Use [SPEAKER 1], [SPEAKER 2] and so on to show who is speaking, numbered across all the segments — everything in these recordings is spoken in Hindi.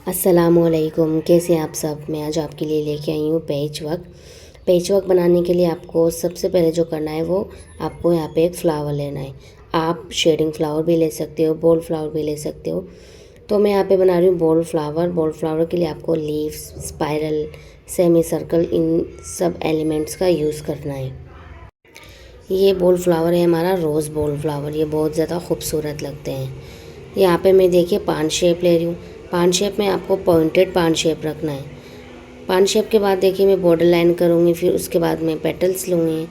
[SPEAKER 1] अस्सलामुअलैकुम, कैसे हैं आप सब। मैं आज आपके लिए लेके आई हूँ पैचवर्क बनाने के लिए आपको सबसे पहले जो करना है वो आपको यहाँ पे एक फ़्लावर लेना है। आप शेडिंग फ्लावर भी ले सकते हो, बॉल फ्लावर भी ले सकते हो। तो मैं यहाँ पे बना रही हूँ बॉल फ्लावर के लिए आपको लीव्स, स्पाइरल, सेमी सर्कल, इन सब एलिमेंट्स का यूज़ करना है। ये बॉल फ्लावर है हमारा रोज़ बॉल फ्लावर, ये बहुत ज़्यादा खूबसूरत लगते हैं। यहाँ पे मैं देखिए पान शेप ले रही हूँ। पान शेप में आपको पॉइंटेड पान शेप रखना है। पान शेप के बाद देखिए मैं बॉर्डर लाइन करूँगी, फिर उसके बाद मैं पेटल्स लूँगी।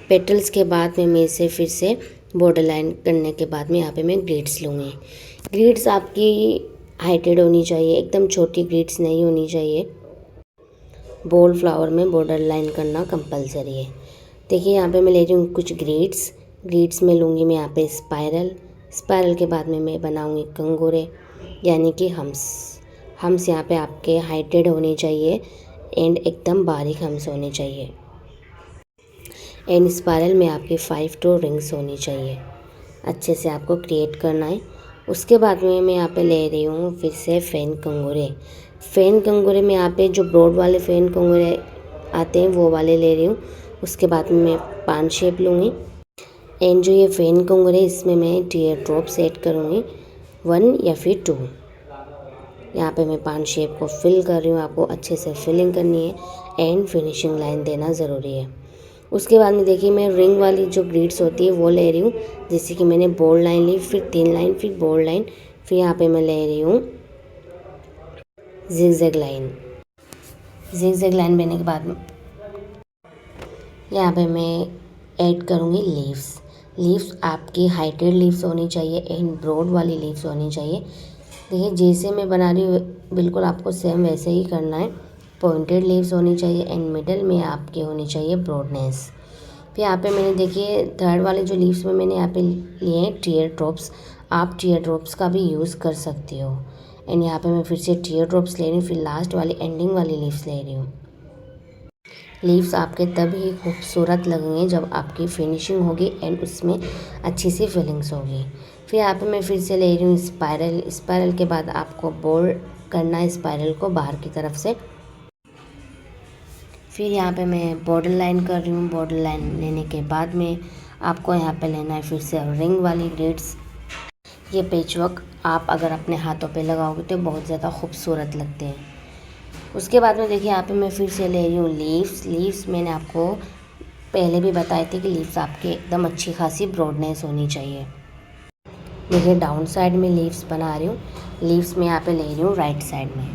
[SPEAKER 1] पेटल्स के बाद में मैं इसे फिर से बॉर्डर लाइन करने के बाद में यहाँ पे मैं ग्लिट्स लूँगी। ग्लिट्स आपकी हाइटेड होनी चाहिए, एकदम छोटी ग्लिट्स नहीं होनी चाहिए। बॉल फ्लावर में बॉर्डर लाइन करना कंपलसरी है। देखिए यहाँ पे मैं ले रही हूँ कुछ ग्लिट्स में लूँगी मैं यहाँ पे स्पाइरल के बाद में मैं बनाऊँगी कंगूरे यानी कि हम्स यहाँ पे आपके हाइटेड होने चाहिए एंड एकदम बारीक हम्स होने चाहिए। एंड स्पाइरल में आपके 5 टू रिंग्स होनी चाहिए। अच्छे से आपको क्रिएट करना है। उसके बाद में मैं यहाँ पे ले रही हूँ फिर से फ़ैन कंगूरे में यहाँ पे जो ब्रॉड वाले फ़ैन कंगूरे आते हैं वो वाले ले रही हूँ। उसके बाद में मैं पान शेप लूँगी एंड जो ये फ़ैन कंगूरे इसमें मैं टीयर ड्रॉप्स ऐड करूँगी 1 या फिर 2। यहाँ पे मैं पान शेप को फिल कर रही हूँ। आपको अच्छे से फिलिंग करनी है एंड फिनिशिंग लाइन देना ज़रूरी है। उसके बाद में देखिए मैं रिंग वाली जो ग्लिट्स होती है वो ले रही हूँ। जैसे कि मैंने बोल्ड लाइन ली, फिर 3 लाइन, फिर बोल्ड लाइन, फिर यहाँ पे मैं ले रही हूँ जिगजैग लाइन लेने के बाद में यहाँ पे मैं ऐड करूँगी लीव्स आपकी हाइटेड लीव्स होनी चाहिए एंड ब्रॉड वाली लीव्स होनी चाहिए। देखिए जैसे मैं बना रही हूँ बिल्कुल आपको सेम वैसे ही करना है। पॉइंटेड लीव्स होनी चाहिए एंड मिडल में आपके होनी चाहिए ब्रॉडनेस। फिर यहाँ पे मैंने देखिए थर्ड वाले जो लीव्स में मैंने यहाँ पे लिए हैं टीयर ड्रॉप्स। आप टीयर ड्रॉप्स का भी यूज़ कर सकते हो। एंड यहाँ पे मैं फिर से टीयर ड्रॉप्स ले रही हूँ, फिर लास्ट वाली एंडिंग वाली लीव्स ले रही हूँ। लीव्स आपके तभी खूबसूरत लगेंगे जब आपकी फिनिशिंग होगी एंड उसमें अच्छी सी फिलिंग्स होगी। फिर यहाँ पे मैं फिर से ले रही हूँ स्पाइरल के बाद आपको बोल्ड करना है स्पाइरल को बाहर की तरफ से। फिर यहाँ पे मैं बॉर्डर लाइन कर रही हूँ। बॉर्डर लाइन लेने के बाद में आपको यहाँ पे लेना है फिर से रिंग वाली ग्लिट्स। ये पैचवर्क आप अगर अपने हाथों पे लगाओगे तो बहुत ज़्यादा खूबसूरत लगते हैं। उसके बाद में देखिए यहाँ पे मैं फिर से ले रही हूँ लीव्स मैंने आपको पहले भी बताए थे कि लीव्स आपके एकदम अच्छी खासी ब्रॉडनेस होनी चाहिए। देखिए डाउन साइड में लीव्स बना रही हूँ। लीव्स में यहाँ पे ले रही हूँ राइट साइड में।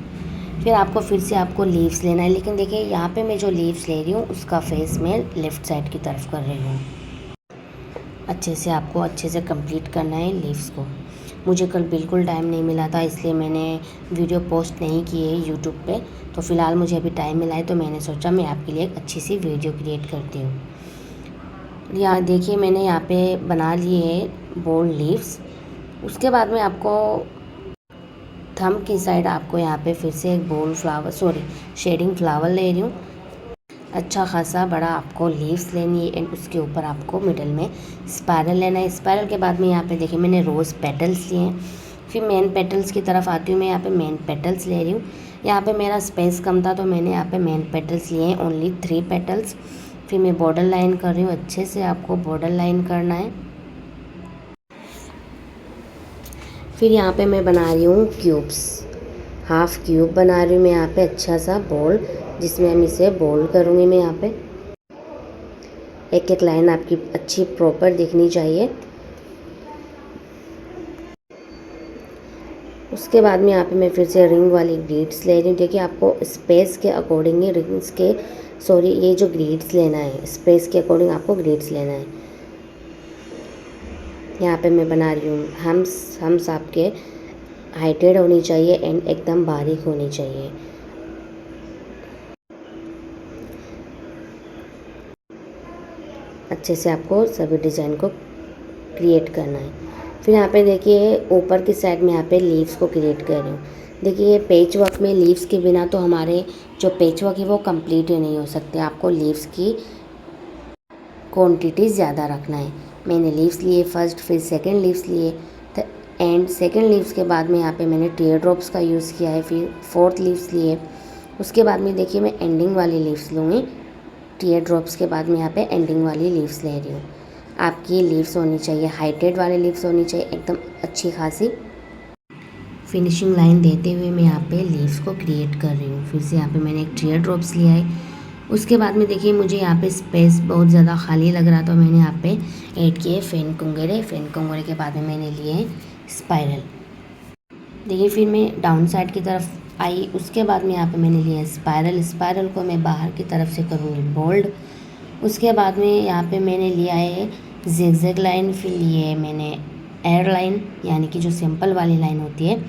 [SPEAKER 1] फिर आपको फिर से आपको लीव्स लेना है, लेकिन देखिए यहाँ पे मैं जो लीव्स ले रही हूँ उसका फेस मैं लेफ़्ट साइड की तरफ कर रही हूँ। अच्छे से आपको अच्छे से कंप्लीट करना है लीव्स को। मुझे कल बिल्कुल टाइम नहीं मिला था इसलिए मैंने वीडियो पोस्ट नहीं की है यूट्यूब पे। तो फ़िलहाल मुझे अभी टाइम मिला है तो मैंने सोचा मैं आपके लिए एक अच्छी सी वीडियो क्रिएट करती हूँ। यहाँ देखिए मैंने यहाँ पे बना लिए है बोल्ड लीव्स। उसके बाद में आपको थंब की साइड आपको यहाँ पे फिर से एक शेडिंग फ्लावर ले रही हूँ। अच्छा खासा बड़ा आपको लीव्स लेनी है एंड उसके ऊपर आपको मिडल में स्पाइरल लेना है। स्पाइरल के बाद में यहाँ पे देखिए मैंने रोज़ पेटल्स लिए हैं। फिर मेन पेटल्स की तरफ आती हूँ। मैं यहाँ पे मेन पेटल्स ले रही हूँ। यहाँ पे मेरा स्पेस कम था तो मैंने यहाँ पे मेन पेटल्स लिए हैं, ओनली 3 पेटल्स। फिर मैं बॉर्डर लाइन कर रही हूँ। अच्छे से आपको बॉर्डर लाइन करना है। फिर यहाँ पे मैं बना रही हूँ हाफ क्यूब बना रही हूँ मैं यहाँ पे अच्छा सा बॉल, जिसमें हम इसे बोल्ड करूँगी मैं यहाँ पे। एक लाइन आपकी अच्छी प्रॉपर दिखनी चाहिए। उसके बाद में यहाँ पे मैं फिर से रिंग वाली ग्लिट्स ले रही हूँ। देखिए आपको स्पेस के अकॉर्डिंग ही ये जो ग्लिट्स लेना है, स्पेस के अकॉर्डिंग आपको ग्लिट्स लेना है। यहाँ पे मैं बना रही हूँ हम्स आपके हाइटेड होनी चाहिए एंड एकदम बारीक होनी चाहिए। अच्छे से आपको सभी डिज़ाइन को क्रिएट करना है। फिर यहाँ पे देखिए ऊपर की साइड में यहाँ पे लीव्स को क्रिएट कर रही हूँ। देखिए ये पेच वर्क में लीव्स के बिना तो हमारे जो पेच वर्क है वो कंप्लीट ही नहीं हो सकते। आपको लीव्स की क्वांटिटी ज़्यादा रखना है। मैंने लीव्स लिए फर्स्ट, फिर सेकंड लीव्स लिए एंड सेकंड लीव्स के बाद में यहाँ पे मैंने टीयर ड्रॉप्स का यूज़ किया है। फिर फोर्थ लीव्स लिए, उसके बाद में देखिए मैं एंडिंग वाली लीव्स लूँगी। टीयर ड्रॉप्स के बाद में यहाँ पे एंडिंग वाली लीव्स ले रही हूँ। आपकी लीव्स होनी चाहिए, हाइटेड वाली लीव्स होनी चाहिए, एकदम अच्छी खासी फिनिशिंग लाइन देते हुए मैं यहाँ पे लीव्स को क्रिएट कर रही हूँ। फिर से यहाँ पे मैंने एक टीयर ड्रॉप्स लिया है। उसके बाद में देखिए मुझे यहाँ पे स्पेस बहुत ज़्यादा खाली लग रहा, तो मैंने यहाँ पे ऐड किए फेन कुंगरे। फेन कुंगरे के बाद में मैंने लिए स्पाइरल। देखिए फिर मैं डाउन साइड की तरफ आई, उसके बाद में यहाँ पे मैंने लिया स्पाइरल। स्पाइरल को मैं बाहर की तरफ से करूँगी बोल्ड। उसके बाद में यहाँ पे मैंने लिया है जिगजैग लाइन, फिर लिए है मैंने एयर लाइन यानी कि जो सिंपल वाली लाइन होती है।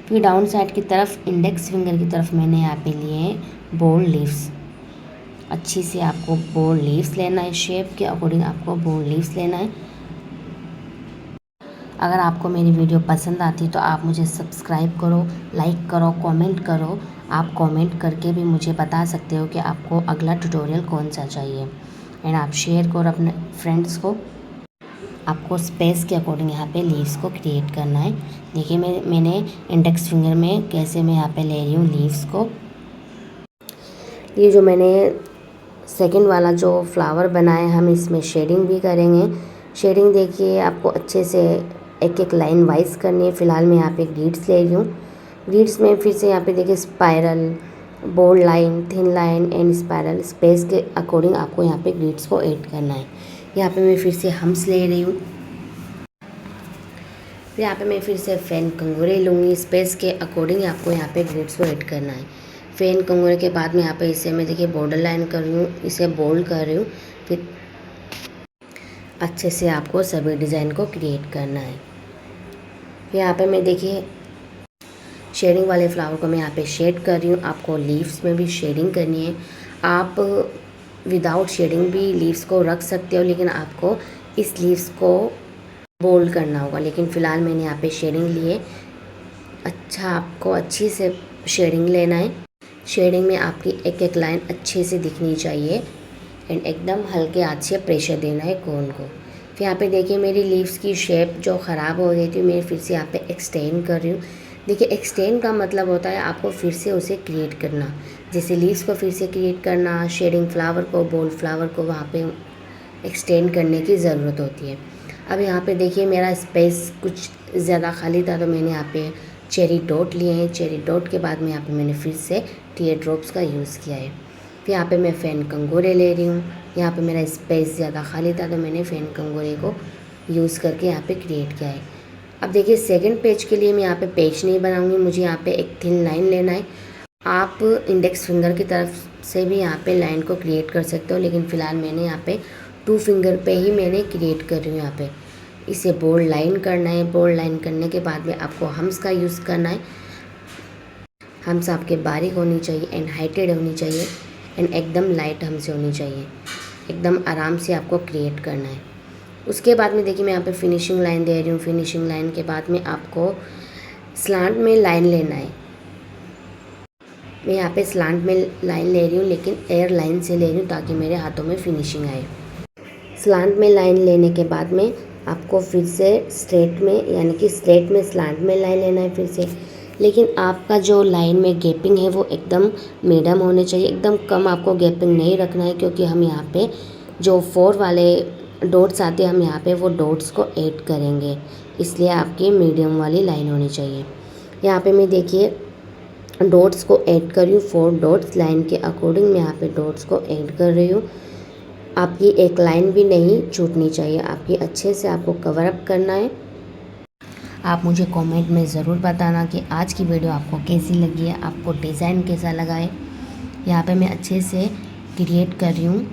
[SPEAKER 1] फिर डाउन साइड की तरफ इंडेक्स फिंगर की तरफ मैंने यहाँ पे लिए हैं बोल्ड लीव्स। अच्छी से आपको बोल्ड लीव्स लेना है, शेप के अकॉर्डिंग आपको बोल्ड लीव्स लेना है। अगर आपको मेरी वीडियो पसंद आती तो आप मुझे सब्सक्राइब करो, लाइक करो, कमेंट करो। आप कमेंट करके भी मुझे बता सकते हो कि आपको अगला ट्यूटोरियल कौन सा चाहिए। एंड आप शेयर करो अपने फ्रेंड्स को। आपको स्पेस के अकॉर्डिंग यहाँ पे लीव्स को क्रिएट करना है। देखिए मैंने इंडेक्स फिंगर में कैसे मैं यहाँ पे ले रही हूँ लीव्स को। ये जो मैंने सेकंड वाला जो फ्लावर बनाया हम इसमें शेडिंग भी करेंगे। शेडिंग देखिए आपको अच्छे से एक एक लाइन वाइज करनी है। फ़िलहाल मैं यहाँ पे ग्रीड्स ले रही हूँ। ग्रीड्स में फिर से यहाँ पे देखिए spiral, bold line, thin line and spiral. Space के अकॉर्डिंग आपको यहाँ पे ग्रीड्स को ऐड करना है। यहाँ पे मैं फिर से हम्स ले रही हूँ। फिर यहाँ पे मैं फिर से फैन कंगूरे लूँगी। स्पेस के अकॉर्डिंग आपको यहाँ पे ग्रीड्स को ऐड करना है। फैन कंगूरे के बाद में यहाँ पे इसे मैं देखिए बॉर्डर लाइन कर रही हूँ, इसे बोल्ड कर रही हूँ। फिर अच्छे से आपको सभी डिज़ाइन को क्रिएट करना है। फिर यहाँ पे मैं देखिए शेडिंग वाले फ्लावर को मैं यहाँ पे शेड कर रही हूँ। आपको लीव्स में भी शेडिंग करनी है। आप विदाउट शेडिंग भी लीव्स को रख सकते हो, लेकिन आपको इस लीव्स को बोल्ड करना होगा। लेकिन फ़िलहाल मैंने यहाँ पे शेडिंग लिए। अच्छा आपको अच्छी से शेडिंग लेना है। शेडिंग में आपकी एक एक लाइन अच्छे से दिखनी चाहिए एंड एकदम हल्के हाथ से प्रेशर देना है कोन को। फिर यहाँ पे देखिए मेरी लीव्स की शेप जो ख़राब हो गई थी, मैं फिर से यहाँ पे एक्सटेंड कर रही हूँ। देखिए एक्सटेंड का मतलब होता है आपको फिर से उसे क्रिएट करना। जैसे लीव्स को फिर से क्रिएट करना, शेडिंग फ्लावर को, बोल्ड फ्लावर को वहाँ पे एक्सटेंड करने की ज़रूरत होती है। अब यहाँ पे देखिए मेरा स्पेस कुछ ज़्यादा खाली था, तो मैंने यहाँ पे चेरी डॉट लिए हैं। चेरी डॉट के बाद में यहाँ पे मैंने फिर से टीयर ड्रॉप्स का यूज़ किया है। फिर यहाँ पे मैं फ़ैन कंगोरे ले रही हूँ। यहाँ पे मेरा स्पेस ज़्यादा खाली था, तो मैंने फ़ैन कंगोरे को यूज़ करके यहाँ पे क्रिएट किया है। अब देखिए सेकंड पेज के लिए मैं यहाँ पे पेज नहीं बनाऊँगी, मुझे यहाँ पे एक थिन लाइन लेना है। आप इंडेक्स फिंगर की तरफ से भी यहाँ पे लाइन को क्रिएट कर सकते हो, लेकिन फ़िलहाल मैंने यहाँ पे 2 फिंगर पे ही मैंने क्रिएट कर रही हूँ। यहाँ पे इसे बोल्ड लाइन करना है। बोल्ड लाइन करने के बाद में आपको हम्स का यूज़ करना है। हम्स आपके बारीक होनी चाहिए एंड हाइटेड होनी चाहिए एंड एकदम लाइट हम्स होनी चाहिए। एकदम आराम से आपको क्रिएट करना है। उसके बाद में देखिए मैं यहाँ पे फिनिशिंग लाइन दे रही हूँ। फिनिशिंग लाइन के बाद में आपको स्लांट में लाइन लेना है। मैं यहाँ पे स्लांट में लाइन ले रही हूँ, लेकिन एयर लाइन से ले रही हूँ ताकि मेरे हाथों में फिनिशिंग आए। स्लांट में लाइन लेने के बाद में आपको फिर से स्ट्रेट में यानी कि स्ट्रेट में स्लांट में लाइन लेना है फिर से। लेकिन आपका जो लाइन में गैपिंग है वो एकदम मीडियम होने चाहिए। एकदम कम आपको गैपिंग नहीं रखना है, क्योंकि हम यहाँ पे जो 4 वाले डॉट्स आते हैं हम यहाँ पे वो डॉट्स को ऐड करेंगे, इसलिए आपकी मीडियम वाली लाइन होनी चाहिए। यहाँ पे मैं देखिए डॉट्स को ऐड कर रही हूँ। 4 डॉट्स लाइन के अकॉर्डिंग मैं यहाँ पे डॉट्स को ऐड कर रही हूँ। आपकी एक लाइन भी नहीं छूटनी चाहिए, आपकी अच्छे से आपको कवर अप करना है। आप मुझे कमेंट में ज़रूर बताना कि आज की वीडियो आपको कैसी लगी है, आपको डिज़ाइन कैसा लगा है। यहाँ पे मैं अच्छे से क्रिएट कर रही हूँ।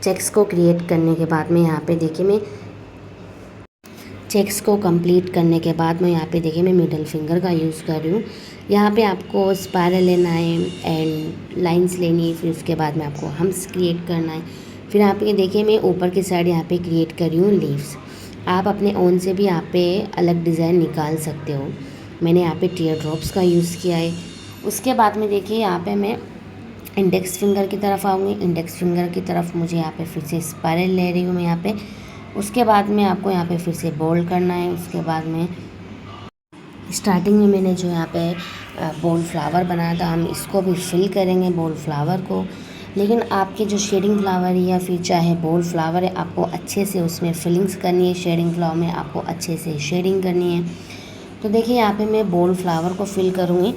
[SPEAKER 1] चेक्स को क्रिएट करने के बाद में यहाँ पे देखिए मैं चेक्स को कंप्लीट करने के बाद में यहाँ पे देखिए मैं मिडल फिंगर का यूज़ कर रही हूँ। यहाँ पे आपको स्पाइरल लेना है एंड लाइंस लेनी है। फिर उसके बाद में आपको हम्स क्रिएट करना है। फिर यहाँ पे देखिए मैं ऊपर की साइड यहाँ पे क्रिएट कर रही हूँ लीव्स। आप अपने ओन से भी यहाँ पे अलग डिज़ाइन निकाल सकते हो। मैंने यहाँ पे टीयर ड्रॉप्स का यूज़ किया है। उसके बाद में देखिए यहाँ पे मैं इंडेक्स फिंगर की तरफ आऊँगी। इंडेक्स फिंगर की तरफ मुझे यहाँ पे फिर से स्पाइरल ले रही हूँ मैं यहाँ पे। उसके बाद में आपको यहाँ पे फिर से बोल्ड करना है। उसके बाद में स्टार्टिंग में मैंने जो यहाँ पे बोल्ड फ्लावर बनाया था, हम इसको भी फिल करेंगे बोल्ड फ्लावर को। लेकिन आपके जो शेडिंग फ्लावर या फिर चाहे बोल्ड फ्लावर है, आपको अच्छे से उसमें फिलिंग्स करनी है। शेडिंग फ्लावर में आपको अच्छे से शेडिंग करनी है। तो देखिए यहाँ पे मैं बोल्ड फ्लावर को फिल करूँगी।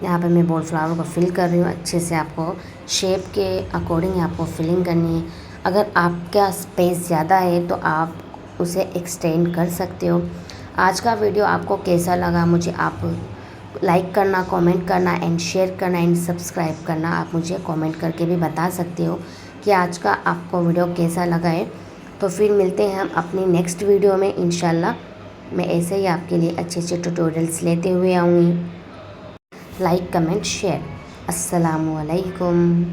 [SPEAKER 1] यहाँ पे मैं बोल्ड फ्लावर को फिल कर रही हूँ। अच्छे से आपको शेप के अकॉर्डिंग आपको फिलिंग करनी है। अगर आपका स्पेस ज़्यादा है तो आप उसे एक्सटेंड कर सकते हो। आज का वीडियो आपको कैसा लगा, मुझे आप लाइक करना, कमेंट करना एंड शेयर करना एंड सब्सक्राइब करना। आप मुझे कमेंट करके भी बता सकते हो कि आज का आपको वीडियो कैसा लगा है। तो फिर मिलते हैं हम अपनी नेक्स्ट वीडियो में इंशाल्लाह। मैं ऐसे ही आपके लिए अच्छे अच्छे ट्यूटोरियल्स लेते हुए आऊँगी। Like, comment, share. अस्सलामुअलैकुम।